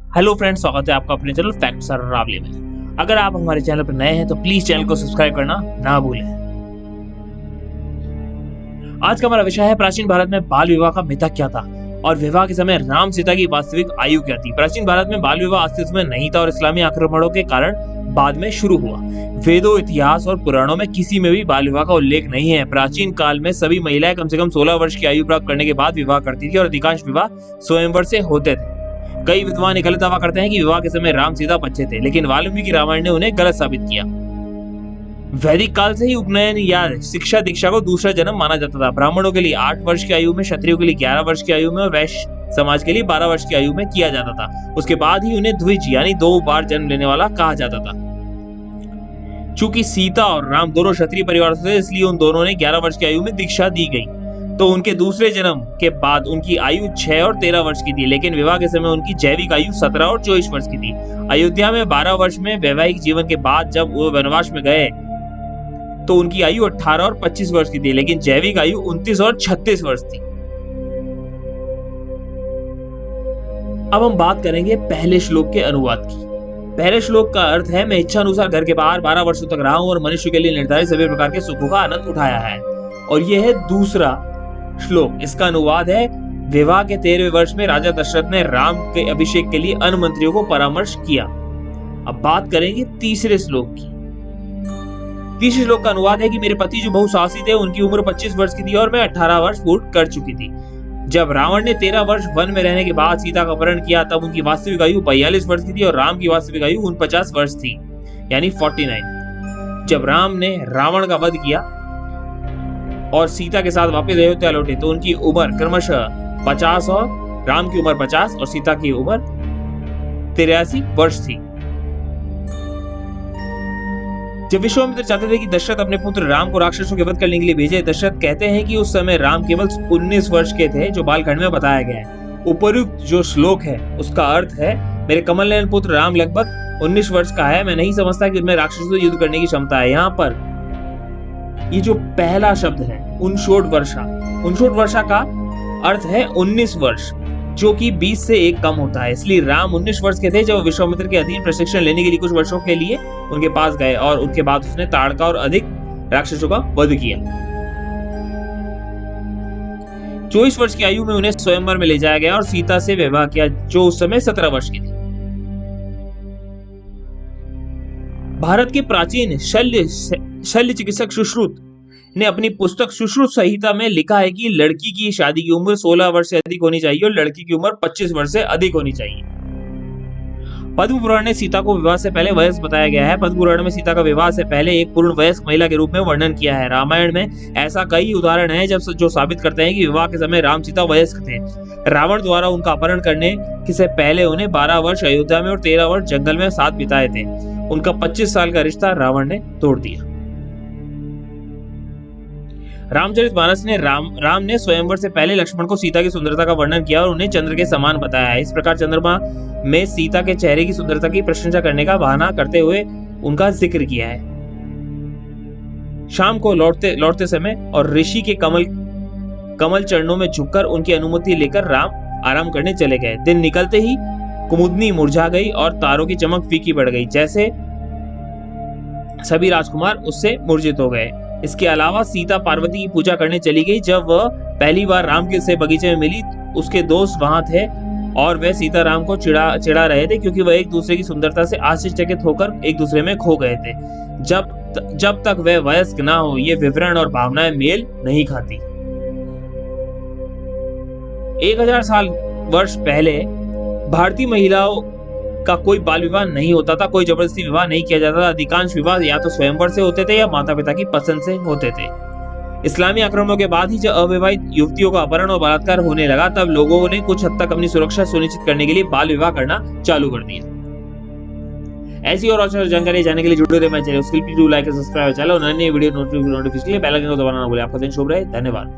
Hello friends, स्वागत है आपका अपने चैनल फैक्ट्स और रावली में। अगर आप हमारे चैनल पर नए हैं तो प्लीज चैनल को सब्सक्राइब करना ना भूलें। आज का हमारा विषय है प्राचीन भारत में बाल विवाह का मिथक क्या था और विवाह के समय राम सीता की वास्तविक आयु क्या थी। प्राचीन भारत में बाल विवाह अस्तित्व में नहीं था और इस्लामी आक्रमणों के कारण बाद में शुरू हुआ। वेदों, इतिहास और पुराणों में किसी में भी बाल विवाह का उल्लेख नहीं है। प्राचीन काल में सभी महिलाएं कम से कम 16 वर्ष की आयु प्राप्त करने के बाद विवाह करती थी और अधिकांश विवाह स्वयंवर से होते थे। कई विद्वान ये गलत दावा करते हैं कि विवाह के समय राम सीता बच्चे थे, लेकिन वाल्मीकि रामायण ने उन्हें गलत साबित किया। वैदिक काल से ही उपनयन या शिक्षा दीक्षा को दूसरा जन्म माना जाता था। ब्राह्मणों के लिए 8 वर्ष की आयु में, क्षत्रियों के लिए 11 वर्ष की आयु में और वैश्य समाज के लिए 12 वर्ष की आयु में किया जाता था। उसके बाद ही उन्हें द्विज यानी 2 बार जन्म लेने वाला कहा जाता था। चूंकि सीता और राम दोनों क्षत्रिय परिवार से, इसलिए उन दोनों ने 11 वर्ष की आयु में दीक्षा दी गई। तो उनके दूसरे जन्म के बाद उनकी आयु 6 और 13 वर्ष की थी, लेकिन विवाह के समय उनकी जैविक आयु 17 और 24 वर्ष की थी। अयोध्या में 12 वर्ष में वैवाहिक जीवन के बाद जब वो वनवास में गए तो उनकी आयु 18 और 25 वर्ष की थी, लेकिन जैविक आयु 29 और 36 वर्ष थी। अब हम बात करेंगे पहले श्लोक के अनुवाद की। पहले श्लोक का अर्थ है, मैं इच्छा अनुसार घर के बाहर 12 वर्षों तक रहा हूं और मनुष्य के लिए निर्धारित सभी प्रकार के सुखों का आनंद उठाया है। और यह है दूसरा श्लोक। इसका अनुवाद है, विवाह के 13वें वर्ष में राजा दशरथ ने राम के अभिषेक के लिए अन्य मंत्रियों को परामर्श किया। अब बात करेंगे तीसरे श्लोक की। तीसरे श्लोक का अनुवाद है कि मेरे पति जो बहुसाहसी थे, उनकी उम्र 25 वर्ष की थी और मैं 18 वर्ष पूर्ण कर चुकी थी। जब रावण ने 13 वर्ष वन में रहने के बाद सीता का अपहरण किया, तब उनकी वास्तविक आयु 42 वर्ष की थी और राम की वास्तविक आयु 49 वर्ष थी, यानी 49। जब राम ने रावण का वध किया और सीता के साथ वापस अयोध्या लौटे तो उनकी उम्र क्रमशः 50 और राम की उम्र 50 और सीता की उम्र 83 वर्ष थी। जब विश्वामित्र चाहते थे कि दशरथ अपने पुत्र राम को राक्षसों के वध करने के लिए भेजे, दशरथ कहते हैं कि उस समय राम केवल 19 वर्ष के थे, जो बालखंड में बताया गया है। उपयुक्त जो श्लोक है उसका अर्थ है, मेरे कमल नयन पुत्र राम लगभग 19 वर्ष का है। मैं नहीं समझता कि उनमें राक्षसों से युद्ध करने की क्षमता है। यहाँ पर ये जो पहला शब्द है उनशोट वर्षा का अर्थ है 19 वर्ष, जो कि 20 से 1 कम होता है। इसलिए राम 19 वर्ष के थे जब विश्वामित्र के अधीन प्रशिक्षण लेने के लिए कुछ वर्षों के लिए उनके पास गए और उनके बाद उसने ताड़का और अधिक राक्षसों का वध किया। 24 वर्ष की आयु में उन्हें स्वयंवर में ले जाया गया और सीता से विवाह किया, जो उस समय 17 वर्ष की थी। भारत के प्राचीन शल्य चिकित्सक सुश्रुत ने अपनी पुस्तक सुश्रुत संहिता में लिखा है कि लड़की की शादी की उम्र 16 वर्ष से अधिक होनी चाहिए और लड़की की उम्र 25 वर्ष से अधिक होनी चाहिए। पद्म पुराण में सीता को विवाह से पहले वयस्क बताया गया है। पद्म पुराण में सीता का विवाह से पहले एक पूर्ण वयस्क महिला के रूप में वर्णन किया है। रामायण में ऐसा कई उदाहरण है जो साबित करते हैं कि विवाह के समय राम सीता वयस्क थे। रावण द्वारा उनका अपहरण करने से पहले उन्हें 12 वर्ष अयोध्या में और 13 वर्ष जंगल में साथ बिताए थे। उनका 25 साल का रिश्ता रावण ने तोड़ दिया। रामचरितमानस ने राम ने स्वयंवर से पहले लक्ष्मण को सीता की सुंदरता का वर्णन किया और उन्हें चंद्र के समान बताया है। इस प्रकार चंद्रमा में सीता के चेहरे की सुंदरता की प्रशंसा करने का बहाना करते हुए उनका जिक्र किया है। शाम को लौटते समय और ऋषि के कमल चरणों में झुककर उनकी अनुमति लेकर राम आराम करने चले गए। दिन निकलते ही कुमुदनी मुरझा गई और तारों की चमक फीकी पड़ गई, जैसे सभी राजकुमार उससे मूर्छित हो गए। इसके अलावा सीता पार्वती की पूजा करने चली गई। जब वह पहली बार राम के से बगीचे में मिली, उसके दोस्त वहां थे और वह सीता राम को चिढ़ा रहे थे, क्योंकि वह एक दूसरे की सुंदरता से आश्चर्यचकित होकर एक दूसरे में खो गए थे। जब तक वह वयस्क ना हो, ये विवरण और भावनाएं मेल नहीं खाती। 1000 वर्ष पहले भारतीय महिलाओं का कोई बाल विवाह नहीं होता था, कोई जबरदस्ती विवाह नहीं किया जाता था। अधिकांश विवाह या तो स्वयंवर से होते थे या माता पिता की पसंद से होते थे। इस्लामी आक्रमणों के बाद ही जब अविवाहित युवतियों का अपहरण और बलात्कार होने लगा, तब लोगों ने कुछ हद तक अपनी सुरक्षा सुनिश्चित करने के लिए बाल विवाह करना चालू कर दिया। ऐसी और जानकारी जानने के लिए जुड़े रहिए मेरे चैनल। उसके लिए लाइक और सब्सक्राइब चैनल और नई वीडियो नोटिफिकेशन के लिए बेल आइकन को दबाना ना भूलें। आपका दिन शुभ रहे। धन्यवाद।